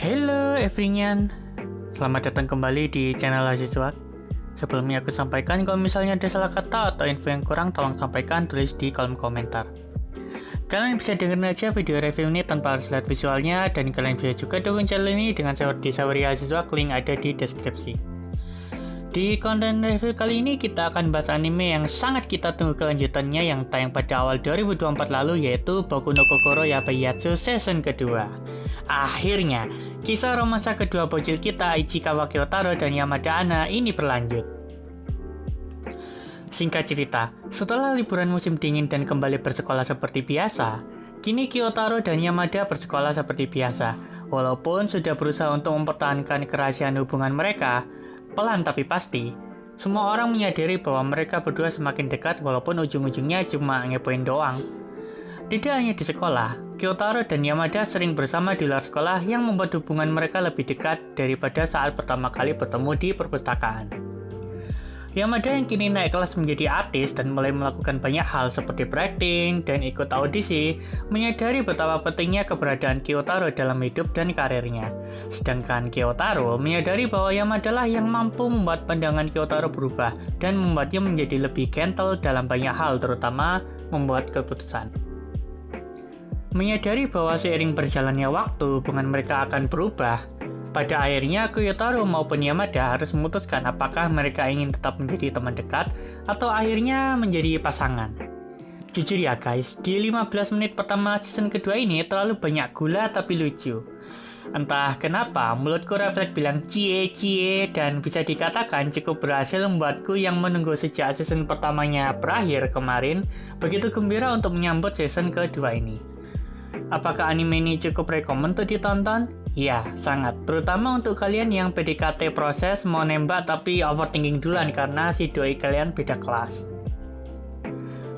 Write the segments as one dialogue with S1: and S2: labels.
S1: Hello everyone, selamat datang kembali di channel Mahasiswa. Sebelumnya aku sampaikan kalau misalnya ada salah kata atau info yang kurang, tolong sampaikan, tulis di kolom komentar. Kalian bisa dengerin aja video review ini tanpa harus lihat visualnya, dan kalian bisa juga dukung channel ini dengan di Sawari Mahasiswa, link ada di deskripsi. Di konten review kali ini kita akan bahas anime yang sangat kita tunggu kelanjutannya yang tayang pada awal 2024 lalu, yaitu Boku no Kokoro Yabayatsu season kedua. Akhirnya, kisah romansa kedua bocil kita Ichikawa Kyotaro dan Yamada Anna ini berlanjut. Singkat cerita, setelah liburan musim dingin dan kembali bersekolah seperti biasa, kini Kyotaro dan Yamada bersekolah seperti biasa. Walaupun sudah berusaha untuk mempertahankan kerahasiaan hubungan mereka, pelan tapi pasti, semua orang menyadari bahwa mereka berdua semakin dekat walaupun ujung-ujungnya cuma ngepoin doang. Tidak hanya di sekolah, Kyotaro dan Yamada sering bersama di luar sekolah yang membuat hubungan mereka lebih dekat daripada saat pertama kali bertemu di perpustakaan. Yamada yang kini naik kelas menjadi artis dan mulai melakukan banyak hal seperti berakting dan ikut audisi, menyadari betapa pentingnya keberadaan Kyotaro dalam hidup dan karirnya. Sedangkan Kyotaro menyadari bahwa Yamada lah yang mampu membuat pandangan Kyotaro berubah dan membuatnya menjadi lebih gentle dalam banyak hal, terutama membuat keputusan. Menyadari bahwa seiring berjalannya waktu, hubungan mereka akan berubah. Pada akhirnya, Kyotaro maupun Yamada harus memutuskan apakah mereka ingin tetap menjadi teman dekat atau akhirnya menjadi pasangan. Jujur ya guys, di 15 menit pertama season kedua ini terlalu banyak gula tapi lucu. Entah kenapa, mulutku refleks bilang cie dan bisa dikatakan cukup berhasil membuatku yang menunggu sejak season pertamanya berakhir kemarin begitu gembira untuk menyambut season kedua ini. Apakah anime ini cukup rekomen untuk ditonton? Ya, sangat. Terutama untuk kalian yang PDKT proses mau nembak tapi overthinking duluan karena si doi kalian beda kelas.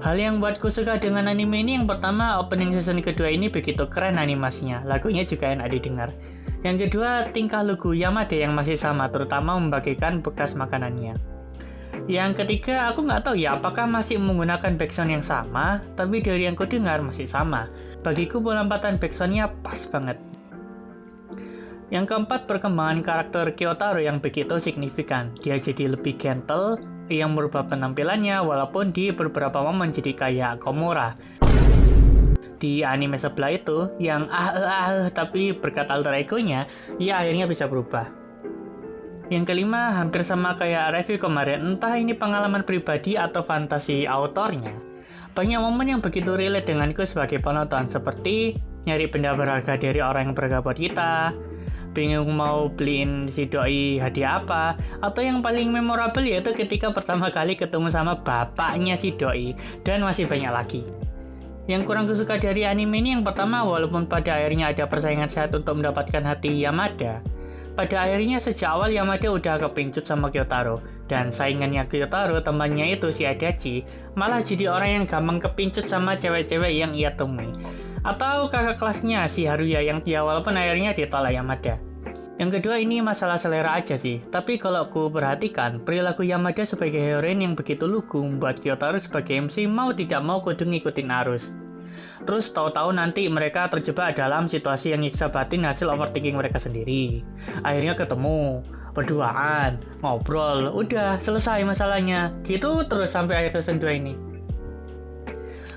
S1: Hal yang buatku suka dengan anime ini yang pertama, opening season kedua ini begitu keren animasinya. Lagunya juga enak didengar. Yang kedua, tingkah lugu Yamada yang masih sama, terutama membagikan bekas makanannya. Yang ketiga, aku nggak tahu ya apakah masih menggunakan backsound yang sama, tapi dari yang kudengar masih sama. Bagiku penampatan backsoundnya pas banget. Yang keempat, perkembangan karakter Kyotaro yang begitu signifikan. Dia jadi lebih gentle, yang merubah penampilannya walaupun di beberapa momen jadi kayak Komura. Di anime sebelah itu, yang tapi berkat alter ego-nya, ia akhirnya bisa berubah. Yang kelima, hampir sama kayak review kemarin, entah ini pengalaman pribadi atau fantasi autornya. Banyak momen yang begitu relate denganku sebagai penonton, seperti nyari benda berharga dari orang yang berharga buat kita, bingung mau beliin si doi hadiah apa, atau yang paling memorable yaitu ketika pertama kali ketemu sama bapaknya si doi, dan masih banyak lagi. Yang kurang kusuka dari anime ini yang pertama, walaupun pada akhirnya ada persaingan sehat untuk mendapatkan hati Yamada, pada akhirnya sejak awal Yamada udah kepincut sama Kyotaro, dan saingannya Kyotaro, temannya itu si Adachi, malah jadi orang yang gampang kepincut sama cewek-cewek yang ia temui. Atau kakak kelasnya si Haruya yang dia walaupun akhirnya ditolak Yamada. Yang kedua, ini masalah selera aja sih, tapi kalau aku perhatikan, perilaku Yamada sebagai heroin yang begitu lugu membuat Kyotaro sebagai MC mau tidak mau kudu ngikutin arus. Terus tahu-tahu nanti mereka terjebak dalam situasi yang nyiksa batin hasil overthinking mereka sendiri. Akhirnya ketemu, berduaan, ngobrol, udah selesai masalahnya. Gitu terus sampai akhir season 2 ini.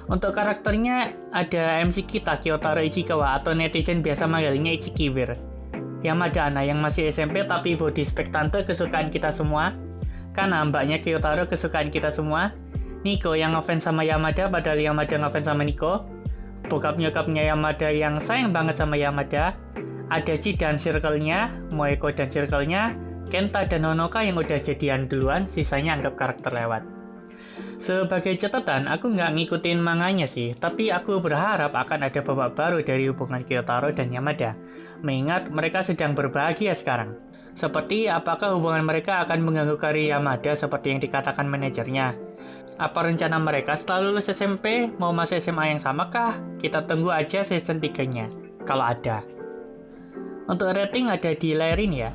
S1: Untuk karakternya ada MC kita Kyotaro Ichikawa atau netizen biasa manggilnya Ichikiwir. Yamada Anna yang masih SMP tapi body spek tante kesukaan kita semua. Kana mbaknya Kyotaro kesukaan kita semua. Nico yang ngefans sama Yamada padahal Yamada ngefans sama Nico. Bokap nyokapnya Yamada yang sayang banget sama Yamada. Adachi dan circle-nya, Moeko dan circle-nya, Kenta dan Honoka yang udah jadian duluan, sisanya anggap karakter lewat. Sebagai catatan, aku nggak ngikutin manganya sih, tapi aku berharap akan ada babak baru dari hubungan Kyotaro dan Yamada, mengingat mereka sedang berbahagia sekarang. Seperti apakah hubungan mereka akan mengganggu karir Yamada seperti yang dikatakan manajernya? Apa rencana mereka setelah lulus SMP mau masuk SMA yang sama kah? Kita tunggu aja season 3-nya, kalau ada. Untuk rating ada di layar ini ya.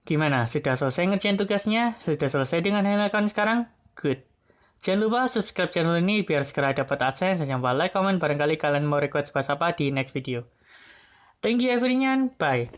S1: Gimana? Sudah selesai ngerjain tugasnya? Sudah selesai dengan hal sekarang? Good. Jangan lupa subscribe channel ini biar segera dapat AdSense dan jangan lupa like, comment, barangkali kalian mau request bahas apa di next video. Thank you everyone, bye.